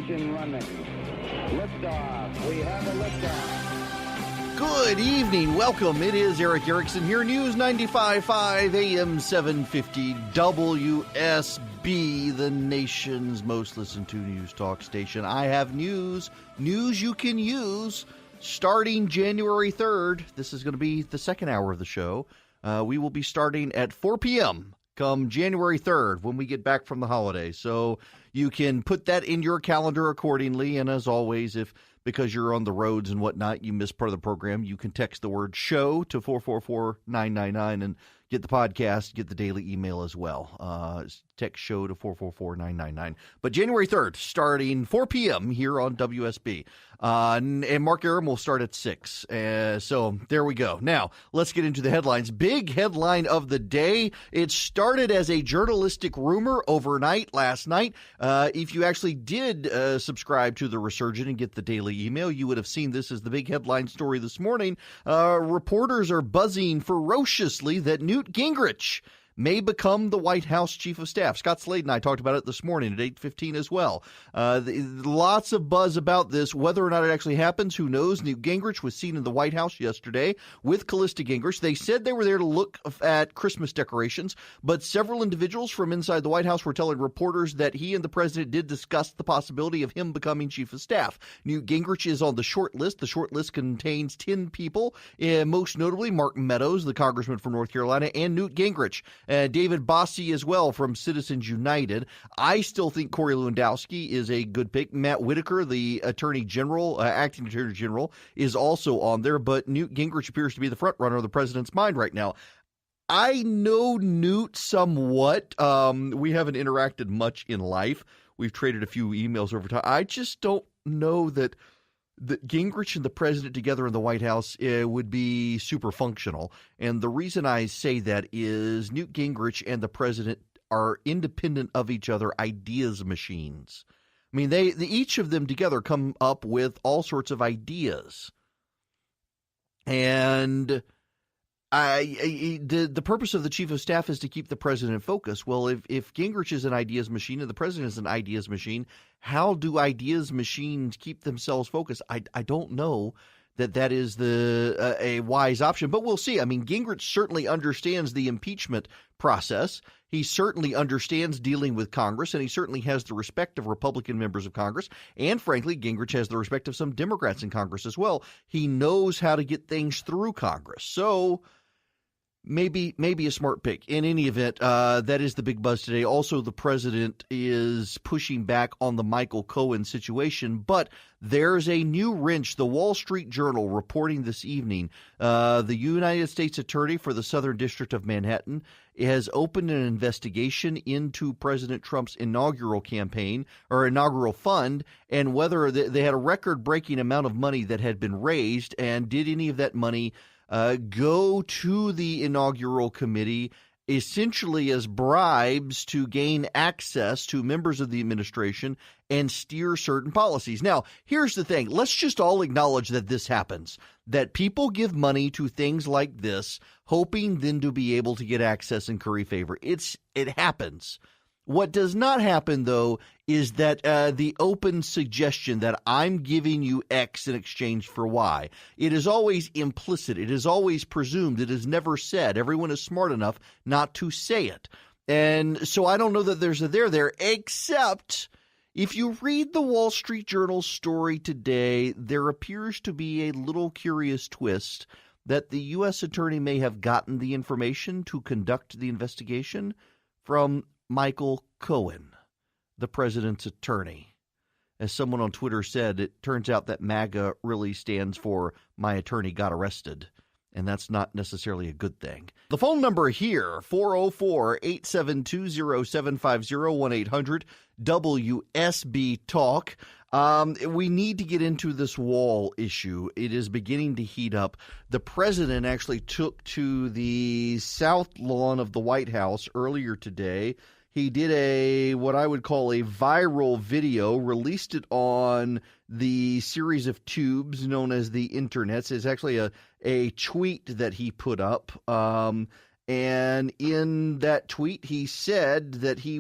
Engine running. Liftoff. We have a liftoff. Good evening. Welcome. It is Eric Erickson here. News 95.5 AM 750 WSB, the nation's most listened to news talk station. I have news you can use starting January 3rd. This is going to be the second hour of the show. We will be starting at 4 p.m. come January 3rd when we get back from the holiday. So you can put that in your calendar accordingly. And as always, if because you're on the roads and whatnot, you miss part of the program, you can text the word show to 444-999 and get the podcast, get the daily email as well. Text show to 444-999. But January 3rd, starting 4 p.m. here on WSB. And Mark Aram will start at 6. So there we go. Now, let's get into the headlines. Big headline of the day. It started as a journalistic rumor overnight last night. If you actually did subscribe to the Resurgent and get the daily email, you would have seen this as the big headline story this morning. Reporters are buzzing ferociously that Newt Gingrich may become the White House Chief of Staff. Scott Slade and I talked about it this morning at 8:15 as well. Lots of buzz about this. Whether or not it actually happens, who knows? Newt Gingrich was seen in the White House yesterday with Callista Gingrich. They said they were there to look at Christmas decorations, but several individuals from inside the White House were telling reporters that he and the president did discuss the possibility of him becoming Chief of Staff. Newt Gingrich is on the short list. The short list contains 10 people, most notably Mark Meadows, the congressman from North Carolina, and Newt Gingrich. David Bossie as well from Citizens United. I still think Corey Lewandowski is a good pick. Matt Whitaker, the Attorney General, acting Attorney General, is also on there, but Newt Gingrich appears to be the front runner of the president's mind right now. I know Newt somewhat. We haven't interacted much in life. We've traded a few emails over time. I just don't know that Gingrich and the president together in the White House would be super functional. And the reason I say that is Newt Gingrich and the president are independent of each other ideas machines. I mean, each of them together come up with all sorts of ideas. And the purpose of the chief of staff is to keep the president in focus. Well, if Gingrich is an ideas machine and the president is an ideas machine, how do ideas machines keep themselves focused? I don't know that is a wise option, but we'll see. I mean, Gingrich certainly understands the impeachment process. He certainly understands dealing with Congress, and he certainly has the respect of Republican members of Congress. And frankly, Gingrich has the respect of some Democrats in Congress as well. He knows how to get things through Congress. So maybe a smart pick. In any event, that is the big buzz today. Also, the president is pushing back on the Michael Cohen situation, but there's a new wrench. The Wall Street Journal reporting this evening, the United States Attorney for the Southern District of Manhattan has opened an investigation into President Trump's inaugural campaign or inaugural fund and whether they had a record-breaking amount of money that had been raised, and did any of that money go to the inaugural committee essentially as bribes to gain access to members of the administration and steer certain policies. Now, here's the thing. Let's just all acknowledge that this happens, that people give money to things like this, hoping then to be able to get access and curry favor. It happens. What does not happen, though, is that the open suggestion that I'm giving you X in exchange for Y. It is always implicit. It is always presumed. It is never said. Everyone is smart enough not to say it. And so I don't know that there's a there, except if you read the Wall Street Journal story today, there appears to be a little curious twist that the U.S. attorney may have gotten the information to conduct the investigation from Michael Cohen, the president's attorney. As someone on Twitter said, it turns out that MAGA really stands for my attorney got arrested, and that's not necessarily a good thing. The phone number here, 404-872-0750, 1-800-WSB Talk. We need to get into this wall issue. It is beginning to heat up. The president actually took to the south lawn of the White House earlier today. He did what I would call a viral video, released it on the series of tubes known as the internets. It's actually a tweet that he put up. And in that tweet, he said that he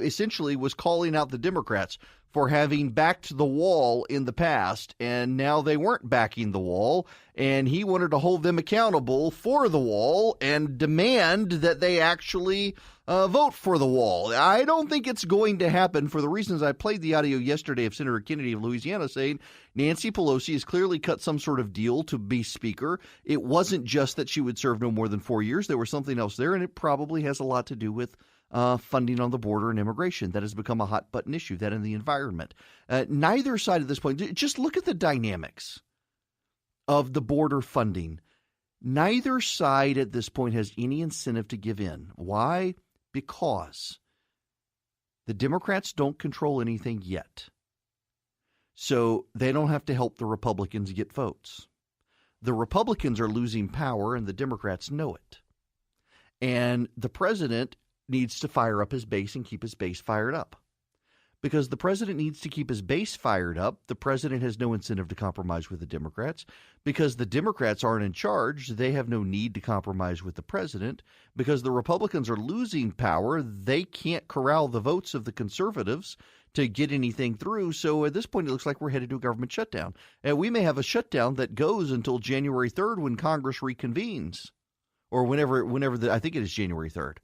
essentially was calling out the Democrats for having backed the wall in the past, and now they weren't backing the wall, and he wanted to hold them accountable for the wall and demand that they actually vote for the wall. I don't think it's going to happen for the reasons I played the audio yesterday of Senator Kennedy of Louisiana saying Nancy Pelosi has clearly cut some sort of deal to be Speaker. It wasn't just that she would serve no more than 4 years. There was something else there, and it probably has a lot to do with funding on the border and immigration. That has become a hot button issue, that in the environment. Neither side at this point, just look at the dynamics of the border funding. Neither side at this point has any incentive to give in. Why? Because the Democrats don't control anything yet. So they don't have to help the Republicans get votes. The Republicans are losing power, and the Democrats know it. And the president needs to fire up his base and keep his base fired up. Because the president needs to keep his base fired up, the president has no incentive to compromise with the Democrats. Because the Democrats aren't in charge, they have no need to compromise with the president. Because the Republicans are losing power, they can't corral the votes of the conservatives to get anything through. So at this point, it looks like we're headed to a government shutdown. And we may have a shutdown that goes until January 3rd when Congress reconvenes. Or whenever I think it is January 3rd.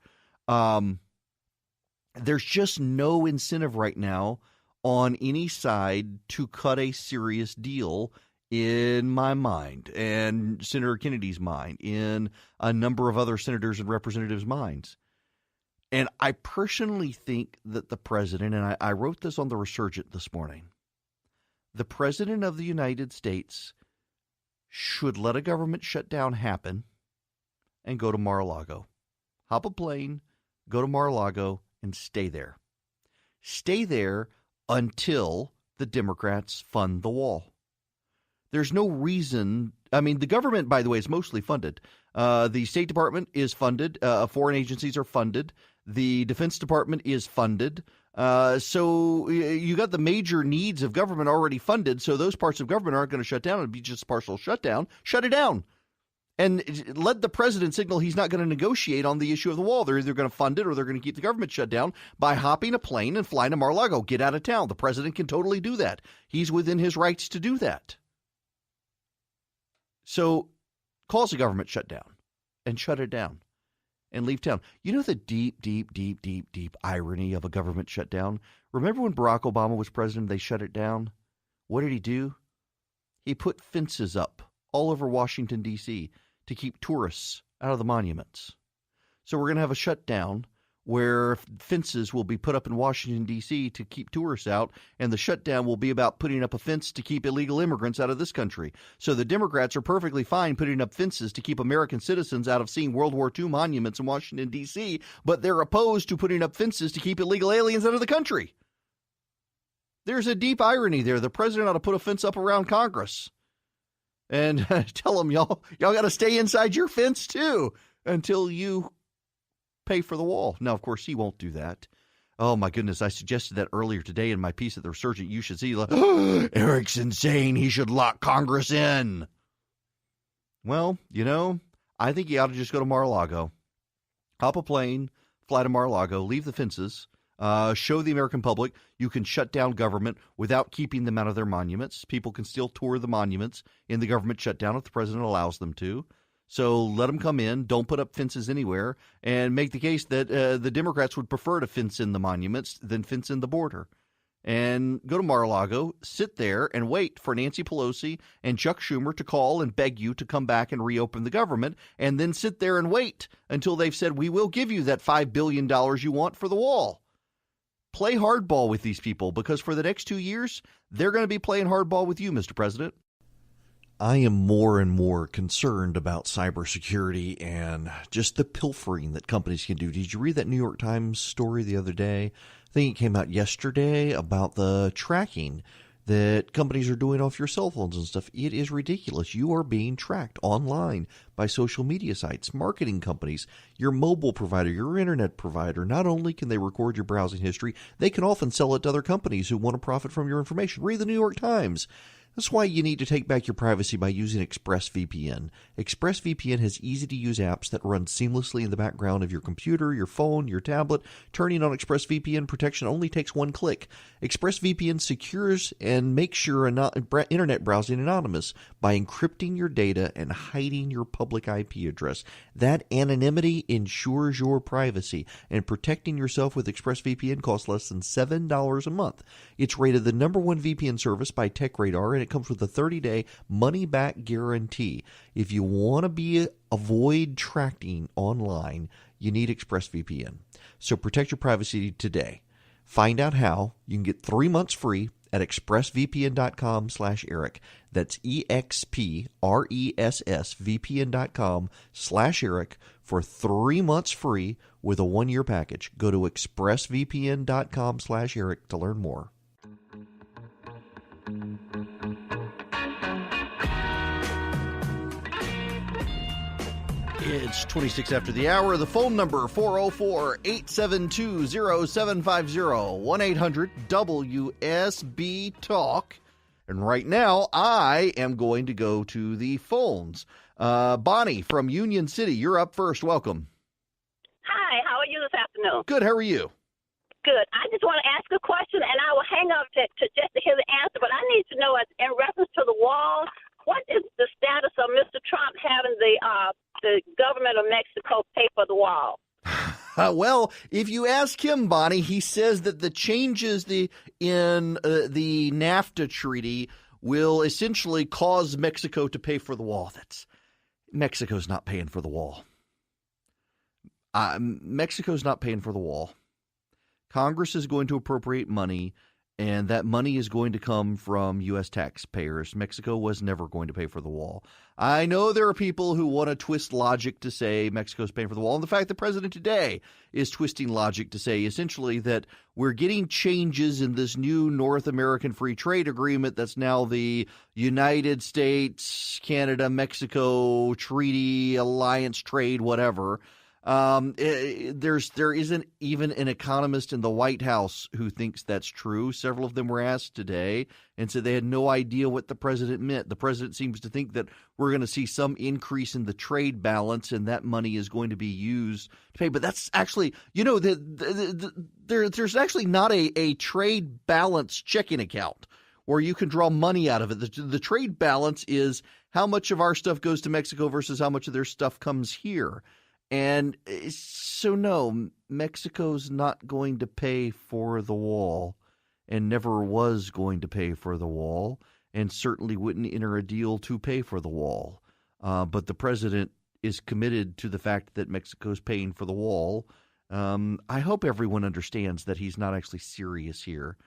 There's just no incentive right now on any side to cut a serious deal in my mind and Senator Kennedy's mind, in a number of other senators and representatives' minds. And I personally think that the president, and I wrote this on the Resurgent this morning, the president of the United States should let a government shutdown happen and go to Mar-a-Lago. Hop a plane, go to Mar-a-Lago, and stay there. Stay there until the Democrats fund the wall. There's no reason. I mean, the government, by the way, is mostly funded. The State Department is funded. Foreign agencies are funded. The Defense Department is funded. So you got the major needs of government already funded. So those parts of government aren't going to shut down. It'd be just a partial shutdown. Shut it down. And let the president signal he's not going to negotiate on the issue of the wall. They're either going to fund it or they're going to keep the government shut down by hopping a plane and flying to Mar-a-Lago. Get out of town. The president can totally do that. He's within his rights to do that. So calls a government shutdown and shut it down and leave town. You know the deep irony of a government shutdown? Remember when Barack Obama was president, they shut it down? What did he do? He put fences up all over Washington, D.C., to keep tourists out of the monuments. So we're going to have a shutdown where fences will be put up in Washington, D.C. to keep tourists out, and the shutdown will be about putting up a fence to keep illegal immigrants out of this country. So the Democrats are perfectly fine putting up fences to keep American citizens out of seeing World War II monuments in Washington, D.C., but they're opposed to putting up fences to keep illegal aliens out of the country. There's a deep irony there. The president ought to put a fence up around Congress and tell them, y'all got to stay inside your fence, too, until you pay for the wall. Now, of course, he won't do that. Oh, my goodness. I suggested that earlier today in my piece at the Resurgent. You should see, Eric's insane. He should lock Congress in. Well, I think he ought to just go to Mar-a-Lago, hop a plane, fly to Mar-a-Lago, leave the fences, show the American public you can shut down government without keeping them out of their monuments. People can still tour the monuments in the government shutdown if the president allows them to. So let them come in, don't put up fences anywhere, and make the case that the Democrats would prefer to fence in the monuments than fence in the border. And go to Mar-a-Lago, sit there and wait for Nancy Pelosi and Chuck Schumer to call and beg you to come back and reopen the government, and then sit there and wait until they've said, we will give you that $5 billion you want for the wall. Play hardball with these people, because for the next 2 years, they're going to be playing hardball with you, Mr. President. I am more and more concerned about cybersecurity and just the pilfering that companies can do. Did you read that New York Times story the other day? I think it came out yesterday about the tracking that companies are doing off your cell phones and stuff. It is ridiculous. You are being tracked online by social media sites, marketing companies, your mobile provider, your internet provider. Not only can they record your browsing history, they can often sell it to other companies who want to profit from your information. Read the New York Times. That's why you need to take back your privacy by using ExpressVPN. ExpressVPN has easy-to-use apps that run seamlessly in the background of your computer, your phone, your tablet. Turning on ExpressVPN protection only takes one click. ExpressVPN secures and makes your internet browsing anonymous by encrypting your data and hiding your public IP address. That anonymity ensures your privacy, and protecting yourself with ExpressVPN costs less than $7 a month. It's rated the #1 VPN service by TechRadar, and it comes with a 30-day money-back guarantee. If you want to avoid tracking online, you need ExpressVPN. So protect your privacy today. Find out how. You can get 3 months free at expressvpn.com/Eric. That's expressvpn.com/Eric for 3 months free with a 1-year package. Go to expressvpn.com/Eric to learn more. It's 26 after the hour. The phone number, 404-872-0750, 1-800-WSB-TALK. And right now, I am going to go to the phones. Bonnie from Union City, you're up first. Welcome. Hi, how are you this afternoon? Good, how are you? Good. I just want to ask a question, and I will hang up to just to hear the answer, but I need to know, in reference to the wall, what is the status of Mr. Trump having the government of Mexico pay for the wall? Well, if you ask him, Bonnie, he says that the changes in the NAFTA treaty will essentially cause Mexico to pay for the wall. Mexico's not paying for the wall. Mexico's not paying for the wall. Congress is going to appropriate money, and that money is going to come from U.S. taxpayers. Mexico was never going to pay for the wall. I know there are people who want to twist logic to say Mexico's paying for the wall. And the fact the president today is twisting logic to say essentially that we're getting changes in this new North American Free Trade Agreement that's now the United States, Canada, Mexico Treaty, Alliance Trade, whatever. There isn't even an economist in the White House who thinks that's true. Several of them were asked today and said they had no idea what the president meant. The president seems to think that we're going to see some increase in the trade balance and that money is going to be used to pay. But that's actually, there's actually not a trade balance checking account where you can draw money out of it. The trade balance is how much of our stuff goes to Mexico versus how much of their stuff comes here. And so, no, Mexico's not going to pay for the wall and never was going to pay for the wall and certainly wouldn't enter a deal to pay for the wall. But the president is committed to the fact that Mexico's paying for the wall. I hope everyone understands that he's not actually serious here.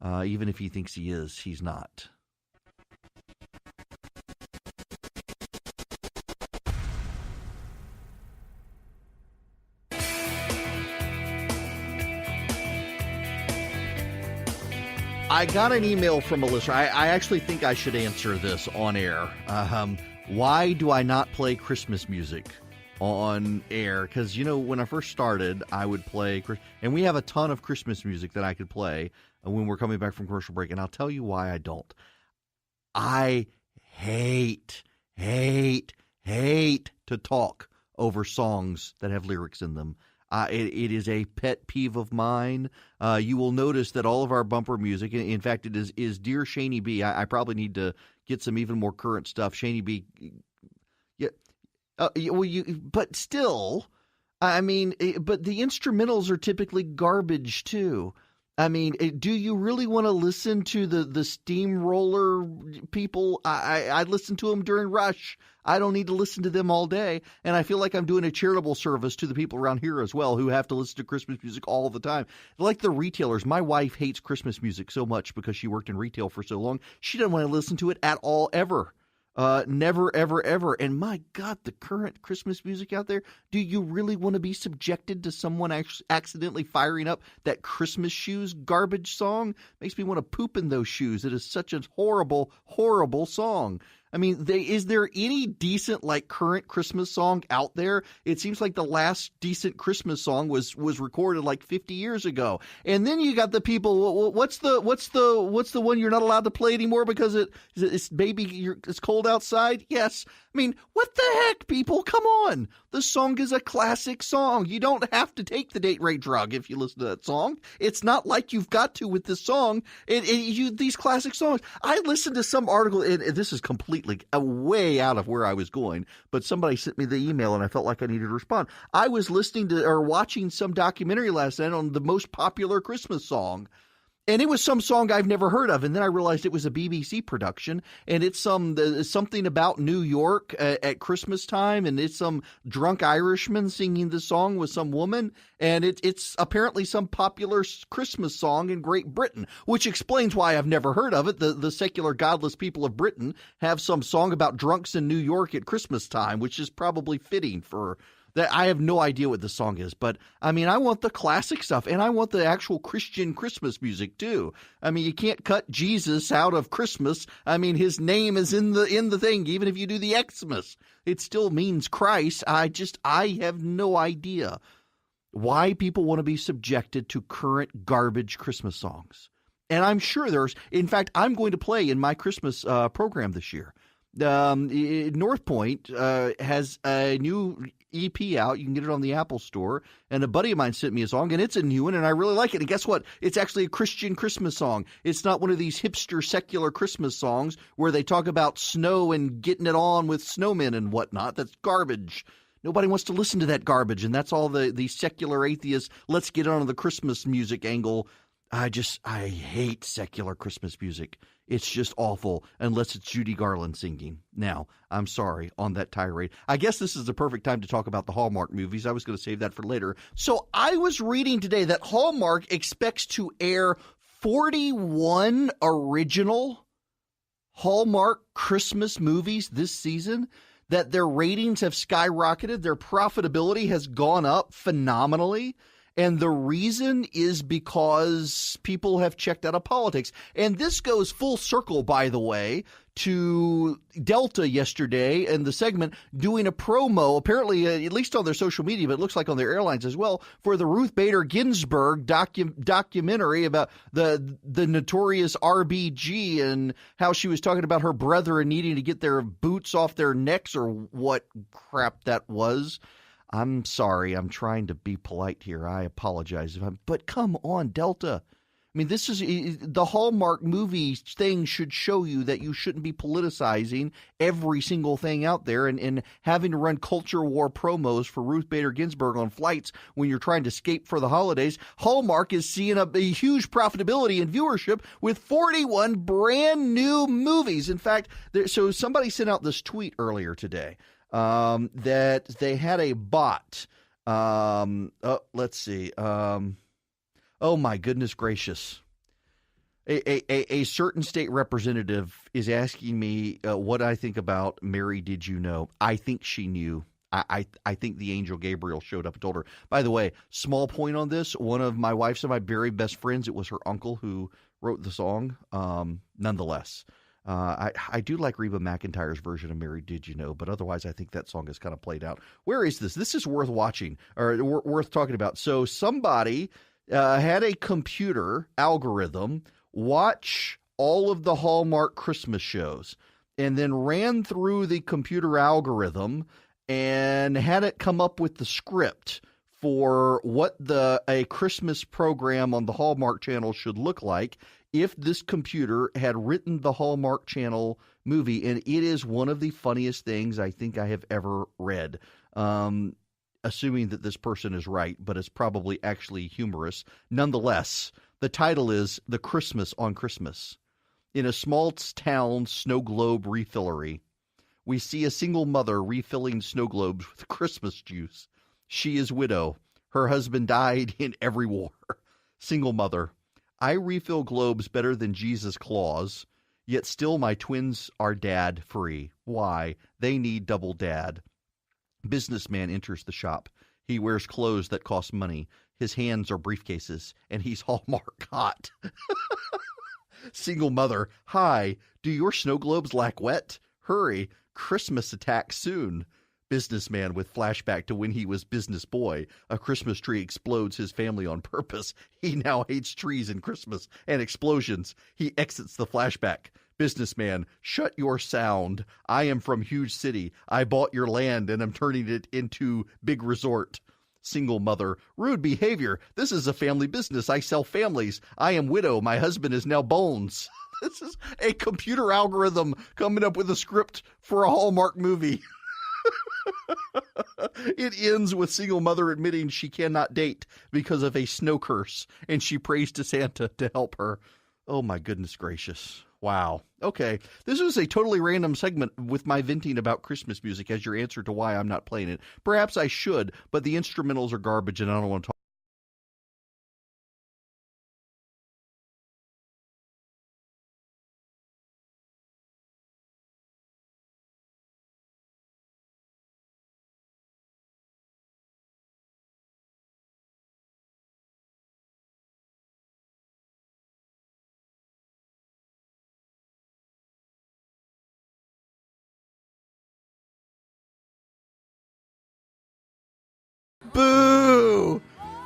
Even if he thinks he is, he's not. I got an email from a listener. I actually think I should answer this on air. Why do I not play Christmas music on air? Because, when I first started, I would play, and we have a ton of Christmas music that I could play when we're coming back from commercial break, and I'll tell you why I don't. I hate to talk over songs that have lyrics in them. It is a pet peeve of mine. You will notice that all of our bumper music, in fact, it is Dear Shaney B. I probably need to get some even more current stuff. Shaney B. Yeah. But still, but the instrumentals are typically garbage too. Do you really want to listen to the steamroller people? I listen to them during Rush. I don't need to listen to them all day. And I feel like I'm doing a charitable service to the people around here as well who have to listen to Christmas music all the time. Like the retailers. My wife hates Christmas music so much because she worked in retail for so long. She doesn't want to listen to it at all, ever. Never, ever, ever. And my God, the current Christmas music out there, do you really want to be subjected to someone accidentally firing up that Christmas Shoes garbage song? Makes me want to poop in those shoes. It is such a horrible, horrible song. I mean, is there any decent, like, current Christmas song out there? It seems like the last decent Christmas song was recorded like 50 years ago. And then you got the people. What's the one you're not allowed to play anymore because it's cold outside? Yes. I mean, what the heck, people? Come on. The song is a classic song. You don't have to take the date rape drug if you listen to that song. It's not like you've got to with this song. These classic songs. I listened to some article, and this is completely way out of where I was going, but somebody sent me the email, and I felt like I needed to respond. I was listening to or watching some documentary last night on the most popular Christmas song. And it was some song I've never heard of, and then I realized it was a BBC production, and it's something about New York at Christmas time, and it's some drunk Irishman singing the song with some woman, and it's apparently some popular Christmas song in Great Britain, which explains why I've never heard of it. The secular, godless people of Britain have some song about drunks in New York at Christmas time, which is probably fitting for that. I have no idea what the song is, but I mean, I want the classic stuff, and I want the actual Christian Christmas music too. I mean, you can't cut Jesus out of Christmas. I mean, his name is in the thing. Even if you do the Xmas, it still means Christ. I have no idea why people want to be subjected to current garbage Christmas songs. And I'm sure in fact, I'm going to play in my Christmas program this year. North Point has a new EP out. You can get it on the Apple Store. And a buddy of mine sent me a song, and it's a new one, and I really like it. And guess what? It's actually a Christian Christmas song. It's not one of these hipster secular Christmas songs where they talk about snow and getting it on with snowmen and whatnot. That's garbage. Nobody wants to listen to that garbage, and that's all the secular atheists. Let's get on the Christmas music angle. I hate secular Christmas music. It's just awful unless it's Judy Garland singing. Now, I'm sorry on that tirade. I guess this is the perfect time to talk about the Hallmark movies. I was going to save that for later. So I was reading today that Hallmark expects to air 41 original Hallmark Christmas movies this season, that their ratings have skyrocketed. Their profitability has gone up phenomenally. And the reason is because people have checked out of politics. And this goes full circle, by the way, to Delta yesterday and the segment doing a promo, apparently at least on their social media, but it looks like on their airlines as well, for the Ruth Bader Ginsburg documentary about the notorious RBG and how she was talking about her brethren needing to get their boots off their necks or what crap that was. I'm sorry. I'm trying to be polite here. I apologize. But come on, Delta. I mean, this is the Hallmark movie thing should show you that you shouldn't be politicizing every single thing out there and having to run culture war promos for Ruth Bader Ginsburg on flights when you're trying to escape for the holidays. Hallmark is seeing a huge profitability and viewership with 41 brand new movies. In fact, so somebody sent out this tweet earlier today. That they had a bot. Let's see. Oh my goodness gracious. A certain state representative is asking me what I think about Mary Did You Know. I think she knew. I think the angel Gabriel showed up and told her. By the way, small point on this. One of my wife's and my very best friends, it was her uncle who wrote the song. Nonetheless. I do like Reba McEntire's version of Mary Did You Know, but otherwise I think that song is kind of played out. Where is this? This is worth watching or worth talking about. So somebody had a computer algorithm watch all of the Hallmark Christmas shows and then ran through the computer algorithm and had it come up with the script for what a Christmas program on the Hallmark Channel should look like if this computer had written the Hallmark Channel movie. And it is one of the funniest things I think I have ever read, assuming that this person is right, but it's probably actually humorous. Nonetheless, the title is The Christmas on Christmas. In a small town snow globe refillery, we see a single mother refilling snow globes with Christmas juice. She is widow. Her husband died in every war. Single mother. I refill globes better than Jesus Claus, yet still my twins are dad free. Why? They need double dad. Businessman enters the shop. He wears clothes that cost money. His hands are briefcases, and he's Hallmark hot. Single mother. Hi, do your snow globes lack wet? Hurry, Christmas attack soon. Businessman with flashback to when he was business boy. A Christmas tree explodes his family on purpose. He now hates trees and Christmas and explosions. He exits the flashback. Businessman, shut your sound. I am from huge city. I bought your land and am turning it into big resort. Single mother, rude behavior. This is a family business. I sell families. I am widow. My husband is now Bones. This is a computer algorithm coming up with a script for a Hallmark movie. It ends with single mother admitting she cannot date because of a snow curse, and she prays to Santa to help her. Oh, my goodness gracious. Wow. Okay. This was a totally random segment with my venting about Christmas music as your answer to why I'm not playing it. Perhaps I should, but the instrumentals are garbage, and I don't want to talk. Boo!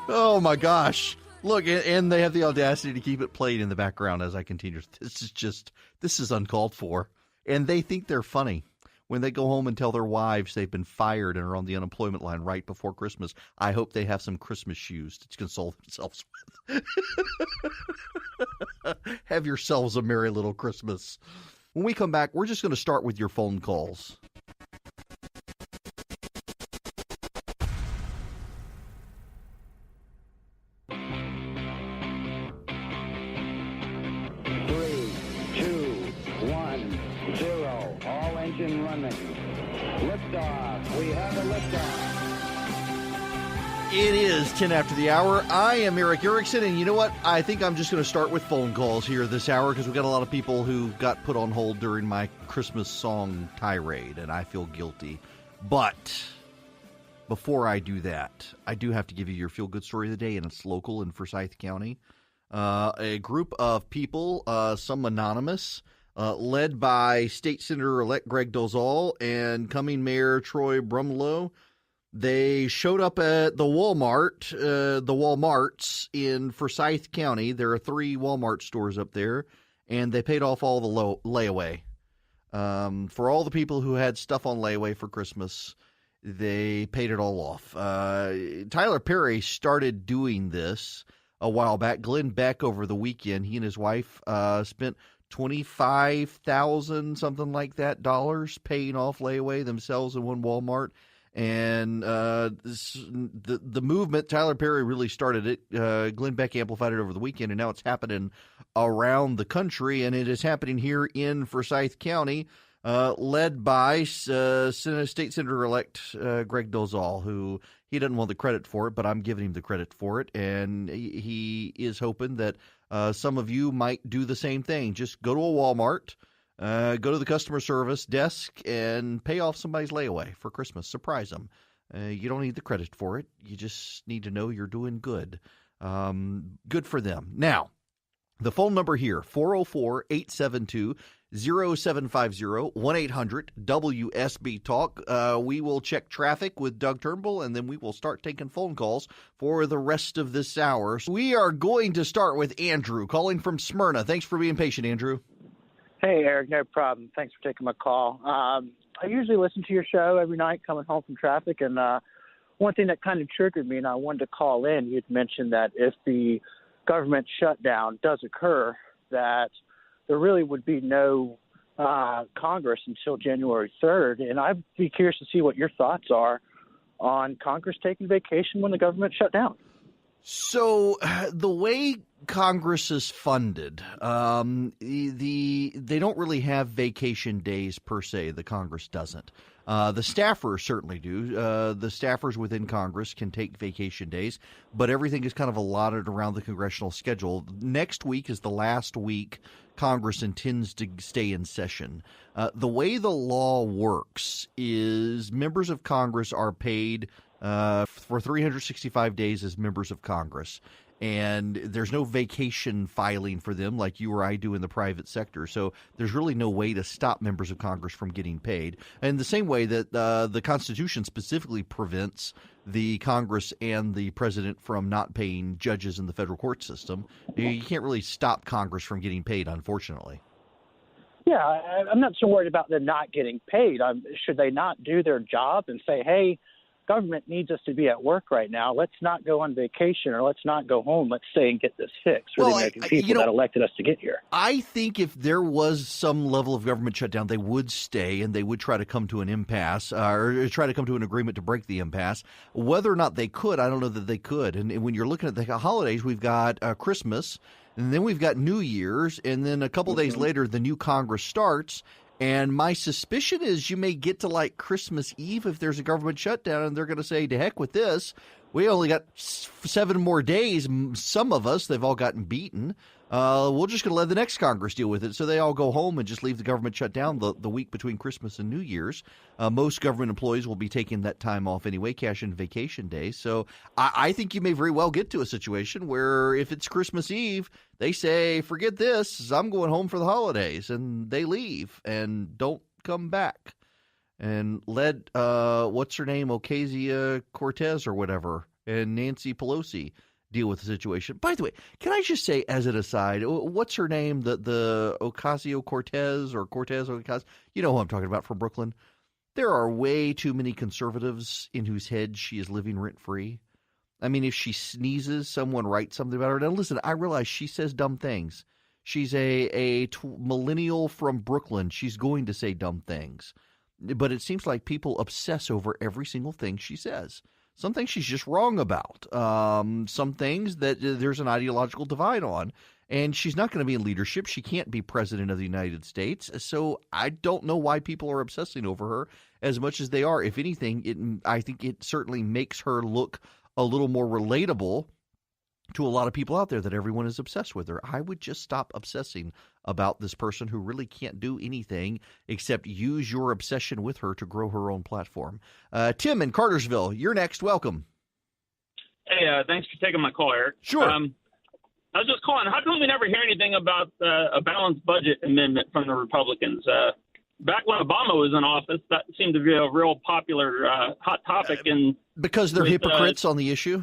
Oh my gosh. Look, and they have the audacity to keep it played in the background as I continue. This is uncalled for. And they think they're funny. When they go home and tell their wives they've been fired and are on the unemployment line right before Christmas, I hope they have some Christmas shoes to console themselves with. Have yourselves a merry little Christmas. When we come back, we're just going to start with your phone calls. Liftoff. We have a liftoff. It is 10 after the hour. I am Eric Erickson, and you know what? I think I'm just going to start with phone calls here this hour because we've got a lot of people who got put on hold during my Christmas song tirade, and I feel guilty. But before I do that, I do have to give you your feel-good story of the day, and it's local in Forsyth County. A group of people, some anonymous, led by State Senator-elect Greg Dozal and coming Mayor Troy Brumlow. They showed up at the Walmarts in Forsyth County. There are 3 Walmart stores up there, and they paid off all the layaway. For all the people who had stuff on layaway for Christmas, they paid it all off. Tyler Perry started doing this a while back. Glenn Beck over the weekend, he and his wife spent $25,000, something like that, dollars paying off layaway themselves in one Walmart. And the movement, Tyler Perry really started it. Glenn Beck amplified it over the weekend, and now it's happening around the country, and it is happening here in Forsyth County, led by State Senator-elect Greg Dozal, who he doesn't want the credit for it, but I'm giving him the credit for it, and he is hoping that some of you might do the same thing. Just go to a Walmart, go to the customer service desk, and pay off somebody's layaway for Christmas. Surprise them. You don't need the credit for it. You just need to know you're doing good. Good for them. Now, the phone number here, 404-872-0750, 1-800-WSB-TALK. We will check traffic with Doug Turnbull, and then we will start taking phone calls for the rest of this hour. So we are going to start with Andrew, calling from Smyrna. Thanks for being patient, Andrew. Hey, Eric, no problem. Thanks for taking my call. I usually listen to your show every night coming home from traffic, and one thing that kind of triggered me, and I wanted to call in, you'd mentioned that if the government shutdown does occur, that there really would be no Congress until January 3rd, and I'd be curious to see what your thoughts are on Congress taking vacation when the government shut down. So the way Congress is funded, they don't really have vacation days per se. The Congress doesn't. The staffers certainly do. The staffers within Congress can take vacation days, but everything is kind of allotted around the congressional schedule. Next week is the last week Congress intends to stay in session. The way the law works is members of Congress are paid for 365 days as members of Congress. And there's no vacation filing for them like you or I do in the private sector. So there's really no way to stop members of Congress from getting paid. And the same way that the Constitution specifically prevents the Congress and the president from not paying judges in the federal court system, you can't really stop Congress from getting paid, unfortunately. Yeah, I'm not so worried about them not getting paid. Should they not do their job and say, hey, government needs us to be at work right now. Let's not go on vacation, or let's not go home. Let's stay and get this fixed for the American people that elected us to get here. I think if there was some level of government shutdown, they would stay and they would try to come to an impasse or try to come to an agreement to break the impasse. Whether or not they could, I don't know that they could. And when you're looking at the holidays, we've got Christmas, and then we've got New Year's, and then a couple days later, the new Congress starts. And my suspicion is you may get to like Christmas Eve if there's a government shutdown, and they're going to say, to heck with this. We only got 7 more days. Some of us, they've all gotten beaten. We're just going to let the next Congress deal with it. So they all go home and just leave the government shut down the week between Christmas and New Year's. Most government employees will be taking that time off anyway, cash in vacation days. So I think you may very well get to a situation where if it's Christmas Eve, they say, forget this, I'm going home for the holidays. And they leave and don't come back. And let, what's her name, Ocasio-Cortez or whatever, and Nancy Pelosi deal with the situation. By the way, can I just say as an aside, what's her name, the Ocasio-Cortez or Cortez-Ocasio? You know who I'm talking about from Brooklyn. There are way too many conservatives in whose heads she is living rent-free. I mean, if she sneezes, someone writes something about her. Now, listen, I realize she says dumb things. She's a millennial from Brooklyn. She's going to say dumb things. But it seems like people obsess over every single thing she says. Some things she's just wrong about. Some things that there's an ideological divide on. And she's not going to be in leadership. She can't be president of the United States. So I don't know why people are obsessing over her as much as they are. If anything, I think it certainly makes her look a little more relatable to a lot of people out there that everyone is obsessed with her. I would just stop obsessing about this person who really can't do anything except use your obsession with her to grow her own platform. Tim in Cartersville, you're next. Welcome. Hey, thanks for taking my call, Eric. Sure. I was just calling. How come we never hear anything about a balanced budget amendment from the Republicans? Back when Obama was in office, that seemed to be a real popular hot topic. Because they're hypocrites on the issue?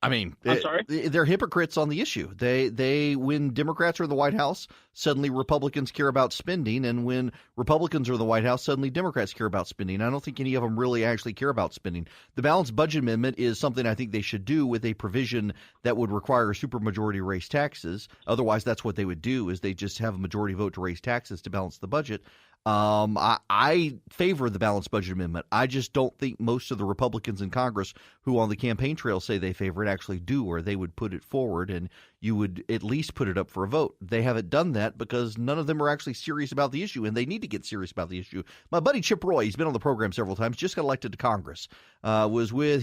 I mean, I'm sorry? They're hypocrites on the issue. They when Democrats are in the White House, suddenly Republicans care about spending, and when Republicans are in the White House, suddenly Democrats care about spending. I don't think any of them really actually care about spending. The balanced budget amendment is something I think they should do with a provision that would require supermajority raise taxes. Otherwise, that's what they would do, is they just have a majority vote to raise taxes to balance the budget. I favor the balanced budget amendment. I just don't think most of the Republicans in Congress who on the campaign trail say they favor it actually do, or they would put it forward and you would at least put it up for a vote. They haven't done that because none of them are actually serious about the issue, and they need to get serious about the issue. My buddy Chip Roy, he's been on the program several times, just got elected to Congress. He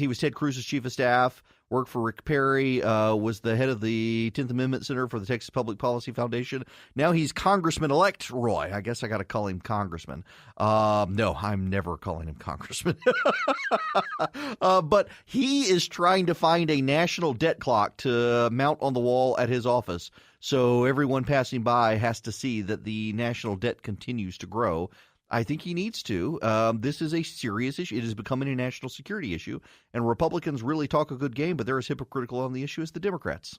was Ted Cruz's chief of staff, worked for Rick Perry, was the head of the 10th Amendment Center for the Texas Public Policy Foundation. Now he's Congressman-elect Roy. I guess I got to call him Congressman. No, I'm never calling him Congressman. But he is trying to find a national debt clock to mount on the wall at his office, so everyone passing by has to see that the national debt continues to grow. I think he needs to. This is a serious issue. It is becoming a national security issue, and Republicans really talk a good game, but they're as hypocritical on the issue as the Democrats.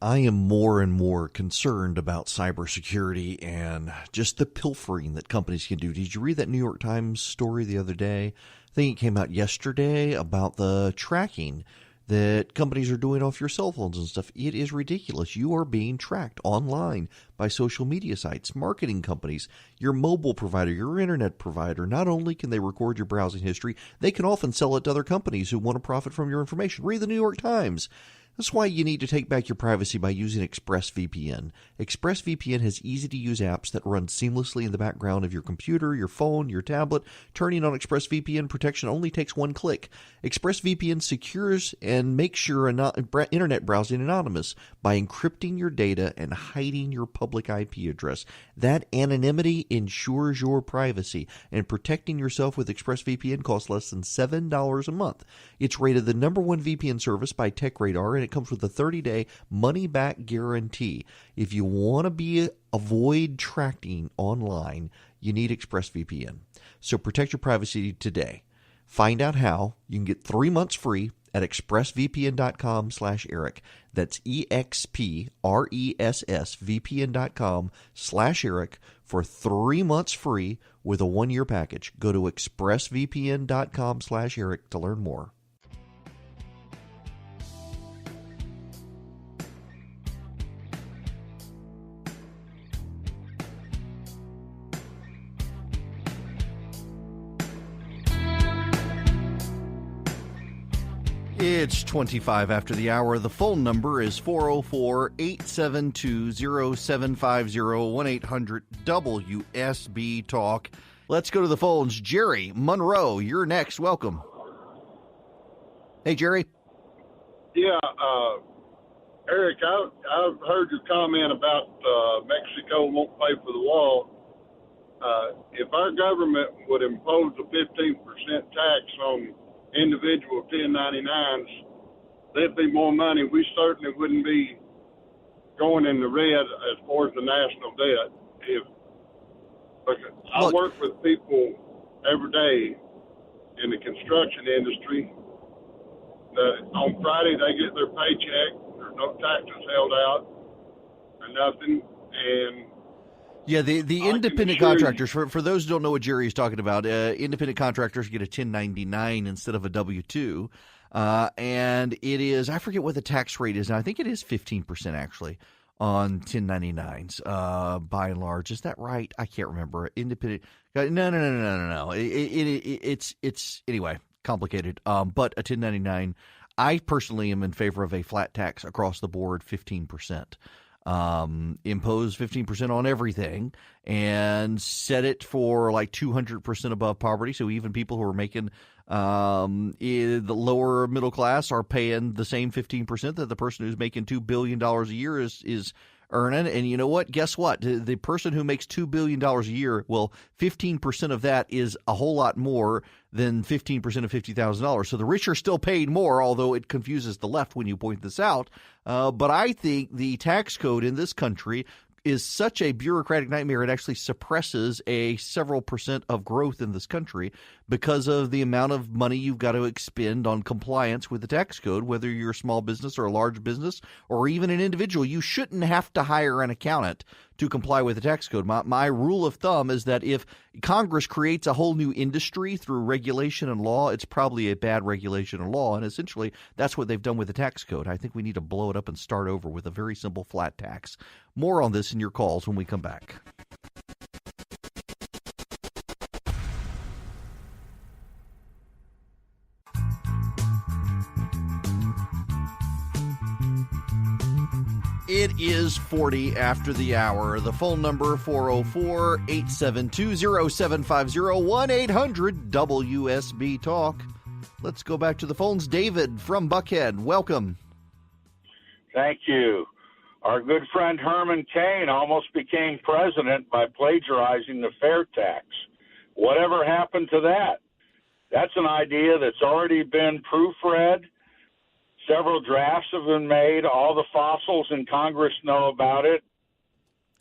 I am more and more concerned about cybersecurity and just the pilfering that companies can do. Did you read that New York Times story the other day? I think it came out yesterday about the tracking that companies are doing off your cell phones and stuff. It is ridiculous. You are being tracked online by social media sites, marketing companies, your mobile provider, your internet provider. Not only can they record your browsing history, they can often sell it to other companies who want to profit from your information. Read the New York Times. That's why you need to take back your privacy by using ExpressVPN. ExpressVPN has easy-to-use apps that run seamlessly in the background of your computer, your phone, your tablet. Turning on ExpressVPN protection only takes one click. ExpressVPN secures and makes your internet browsing anonymous by encrypting your data and hiding your public IP address. That anonymity ensures your privacy, and protecting yourself with ExpressVPN costs less than $7 a month. It's rated the #1 VPN service by TechRadar, and it comes with a 30-day money-back guarantee. If you want to avoid tracking online, you need ExpressVPN. So protect your privacy today. Find out how. You can get 3 months free at expressvpn.com/Eric. That's expressvpn.com/Eric for 3 months free with a 1-year package. Go to expressvpn.com/Eric to learn more. It's 25 after the hour. The phone number is 404-872-0750, 1-800-WSB-TALK. Let's go to the phones. Jerry, Monroe, you're next. Welcome. Hey, Jerry. Yeah, Eric, I've heard your comment about Mexico won't pay for the wall. If our government would impose a 15% tax on individual 1099s, there'd be more money. We certainly wouldn't be going in the red as far as the national debt. I work with people every day in the construction industry that on Friday they get their paycheck, there's no taxes held out or nothing, and yeah, the independent contractors, for those who don't know what Jerry is talking about, independent contractors get a 1099 instead of a W-2. And it is, I forget what the tax rate is now. I think it is 15% actually on 1099s by and large. Is that right? I can't remember. Independent. No. It's anyway, complicated. But a 1099, I personally am in favor of a flat tax across the board, 15%. Impose 15% on everything and set it for like 200% above poverty. So even people who are making the lower middle class are paying the same 15% that the person who's making $2 billion a year is earning. And you know what? Guess what? The person who makes $2 billion a year, well, 15% of that is a whole lot more than 15% of $50,000. So the rich are still paid more, although it confuses the left when you point this out. But I think the tax code in this country is such a bureaucratic nightmare, it actually suppresses a several percent of growth in this country because of the amount of money you've got to expend on compliance with the tax code, whether you're a small business or a large business or even an individual. You shouldn't have to hire an accountant to comply with the tax code. My rule of thumb is that if Congress creates a whole new industry through regulation and law, it's probably a bad regulation and law, and essentially that's what they've done with the tax code. I think we need to blow it up and start over with a very simple flat tax. More on this in your calls when we come back. It is 40 after the hour. The phone number 404-872-0750, 1-800-WSB-TALK. Let's go back to the phones. David from Buckhead, welcome. Thank you. Our good friend Herman Cain almost became president by plagiarizing the fair tax. Whatever happened to that? That's an idea that's already been proofread. Several drafts have been made. All the fossils in Congress know about it.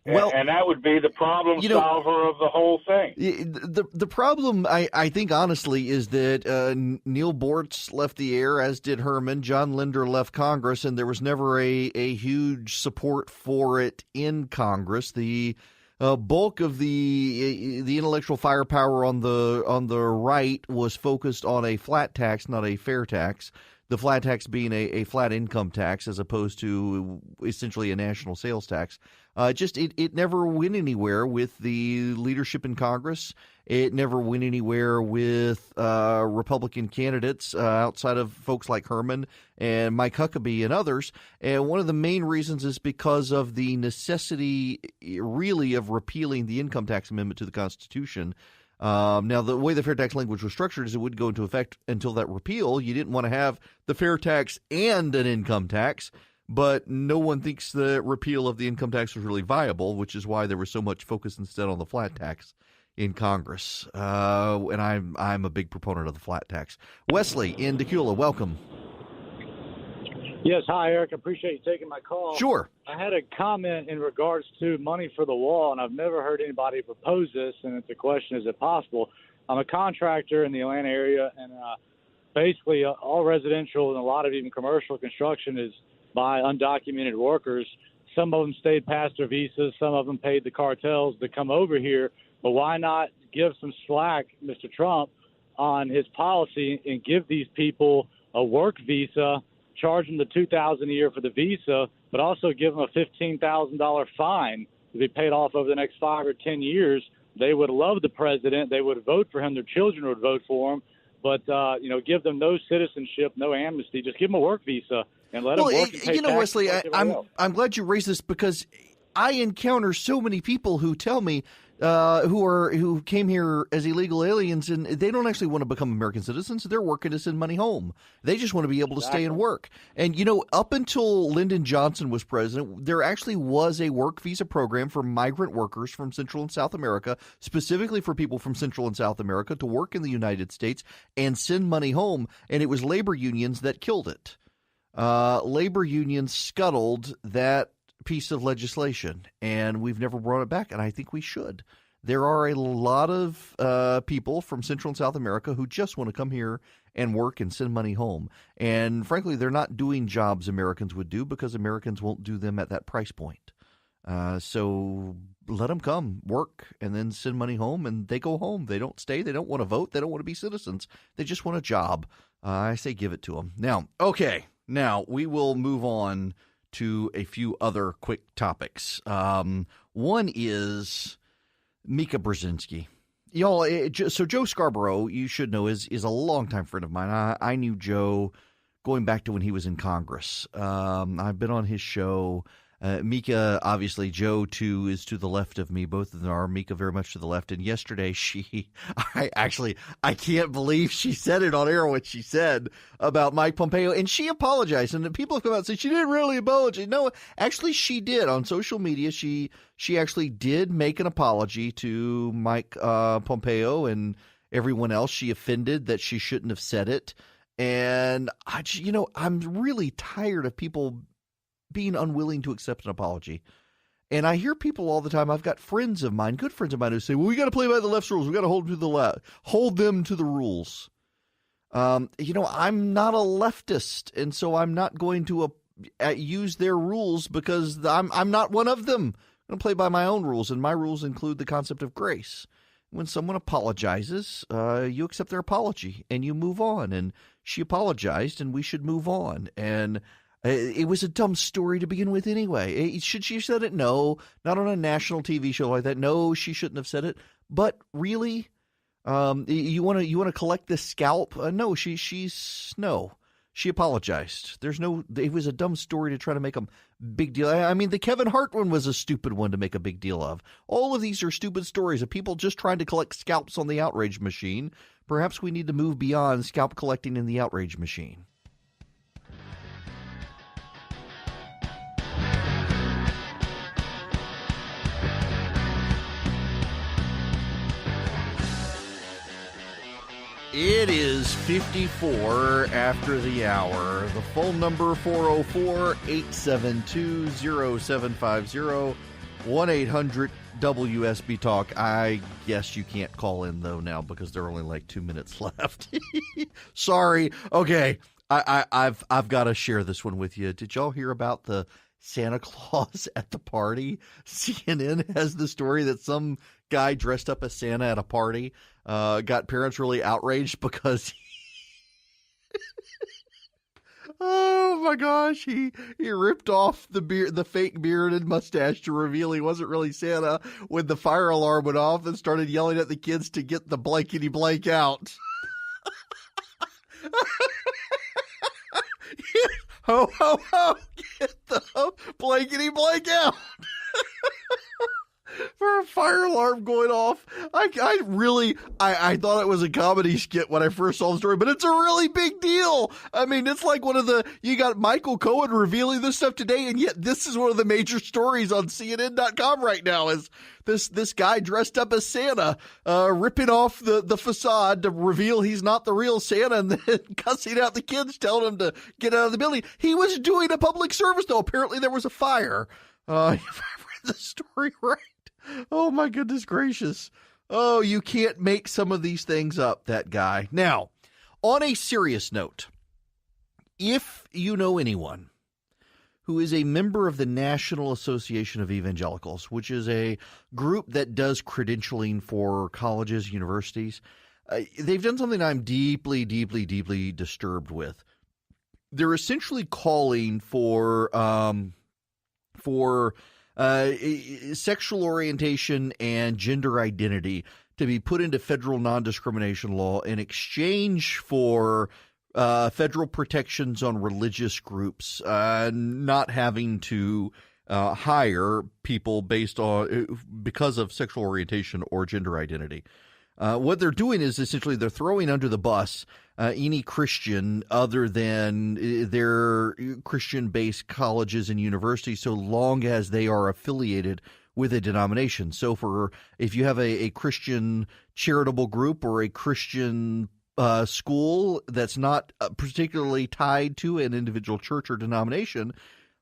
Well, and that would be the problem solver of the whole thing. The problem, I think, honestly, is that Neil Bortz left the air, as did Herman. John Linder left Congress, and there was never a huge support for it in Congress. The bulk of the intellectual firepower on the right was focused on a flat tax, not a fair tax. the flat tax being a flat income tax as opposed to essentially a national sales tax. It never went anywhere with the leadership in Congress. It never went anywhere with Republican candidates outside of folks like Herman and Mike Huckabee and others. And one of the main reasons is because of the necessity, really, of repealing the income tax amendment to the Constitution. Now, the way the fair tax language was structured is it wouldn't go into effect until that repeal. You didn't want to have the fair tax and an income tax, but no one thinks the repeal of the income tax was really viable, which is why there was so much focus instead on the flat tax in Congress. And I'm a big proponent of the flat tax. Wesley in Decula, welcome. Yes, hi, Eric. I appreciate you taking my call. Sure. I had a comment in regards to money for the wall, and I've never heard anybody propose this, and it's a question, is it possible? I'm a contractor in the Atlanta area, and basically all residential and a lot of even commercial construction is by undocumented workers. Some of them stayed past their visas. Some of them paid the cartels to come over here. But why not give some slack, Mr. Trump, on his policy and give these people a work visa, charge them the $2,000 a year for the visa, but also give them a $15,000 fine to be paid off over the next 5 or 10 years. They would love the president. They would vote for him. Their children would vote for him. But, give them no citizenship, no amnesty. Just give them a work visa and let them work and pay taxes Wesley, like everybody else. I'm glad you raised this because I encounter so many people who tell me who came here as illegal aliens, and they don't actually want to become American citizens. They're working to send money home. They just want to be able to stay and work. And, up until Lyndon Johnson was president, there actually was a work visa program for migrant workers from Central and South America, specifically for people from Central and South America to work in the United States and send money home. And it was labor unions that killed it. Labor unions scuttled that piece of legislation, and we've never brought it back, and I think we should. There are a lot of people from Central and South America who just want to come here and work and send money home. And frankly, they're not doing jobs Americans would do because Americans won't do them at that price point. So let them come, work, and then send money home, and they go home. They don't stay. They don't want to vote. They don't want to be citizens. They just want a job. I say give it to them. Now we will move on to a few other quick topics. One is Mika Brzezinski. Y'all, so Joe Scarborough, you should know, is a longtime friend of mine. I knew Joe going back to when he was in Congress. I've been on his show. Mika, obviously, Joe, too, is to the left of me. Both of them are. Mika very much to the left. And yesterday, I can't believe she said it on air, what she said about Mike Pompeo. And she apologized. And people have come out and said she didn't really apologize. No, actually, she did. On social media, she actually did make an apology to Mike Pompeo and everyone else she offended that she shouldn't have said it. And, I'm really tired of people being unwilling to accept an apology. And I hear people all the time. I've got friends of mine, good friends of mine, who say, well, we got to play by the left's rules. We got to hold them to the rules. I'm not a leftist, and so I'm not going to use their rules because I'm not one of them. I'm going to play by my own rules, and my rules include the concept of grace. When someone apologizes, you accept their apology, and you move on. And she apologized, and we should move on. And it was a dumb story to begin with anyway. Should she have said it? No. Not on a national TV show like that. No, she shouldn't have said it. But really, you want to collect this scalp? No, she apologized. It was a dumb story to try to make a big deal. I mean, the Kevin Hart one was a stupid one to make a big deal of. All of these are stupid stories of people just trying to collect scalps on the outrage machine. Perhaps we need to move beyond scalp collecting in the outrage machine. It is 54 after the hour. The phone number 404-872-0750, 1-800-WSB Talk. I guess you can't call in though now because there are only like 2 minutes left. Sorry. Okay. I've got to share this one with you. Did y'all hear about the Santa Claus at the party? CNN has the story that some guy dressed up as Santa at a party got parents really outraged because Oh my gosh, he ripped off the fake beard and mustache to reveal he wasn't really Santa when the fire alarm went off and started yelling at the kids to get the blankety blank out. Ho, ho, ho, get the blankety blank out. For a fire alarm going off. I thought it was a comedy skit when I first saw the story, but it's a really big deal. I mean, it's like you got Michael Cohen revealing this stuff today, and yet this is one of the major stories on CNN.com right now is this guy dressed up as Santa, ripping off the facade to reveal he's not the real Santa and then cussing out the kids, telling them to get out of the building. He was doing a public service, though. Apparently there was a fire. If I read the story right. Oh, my goodness gracious. Oh, you can't make some of these things up, that guy. Now, on a serious note, if you know anyone who is a member of the National Association of Evangelicals, which is a group that does credentialing for colleges, universities, they've done something I'm deeply, deeply, deeply disturbed with. They're essentially calling for sexual orientation and gender identity to be put into federal non-discrimination law in exchange for federal protections on religious groups not having to hire people because of sexual orientation or gender identity. What they're doing is essentially they're throwing under the bus any Christian other than their Christian-based colleges and universities, so long as they are affiliated with a denomination. So if you have a Christian charitable group or a Christian school that's not particularly tied to an individual church or denomination,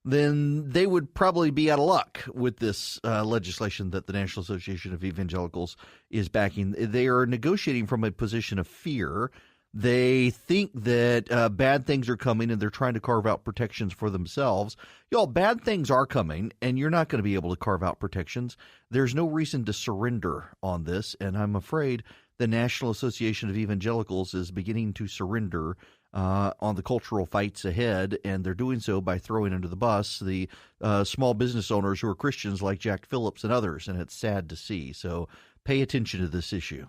then they would probably be out of luck with this legislation that the National Association of Evangelicals is backing. They are negotiating from a position of fear. They think that bad things are coming, and they're trying to carve out protections for themselves. Y'all, bad things are coming, and you're not going to be able to carve out protections. There's no reason to surrender on this, and I'm afraid the National Association of Evangelicals is beginning to surrender on the cultural fights ahead, and they're doing so by throwing under the bus the small business owners who are Christians like Jack Phillips and others, and it's sad to see. So pay attention to this issue.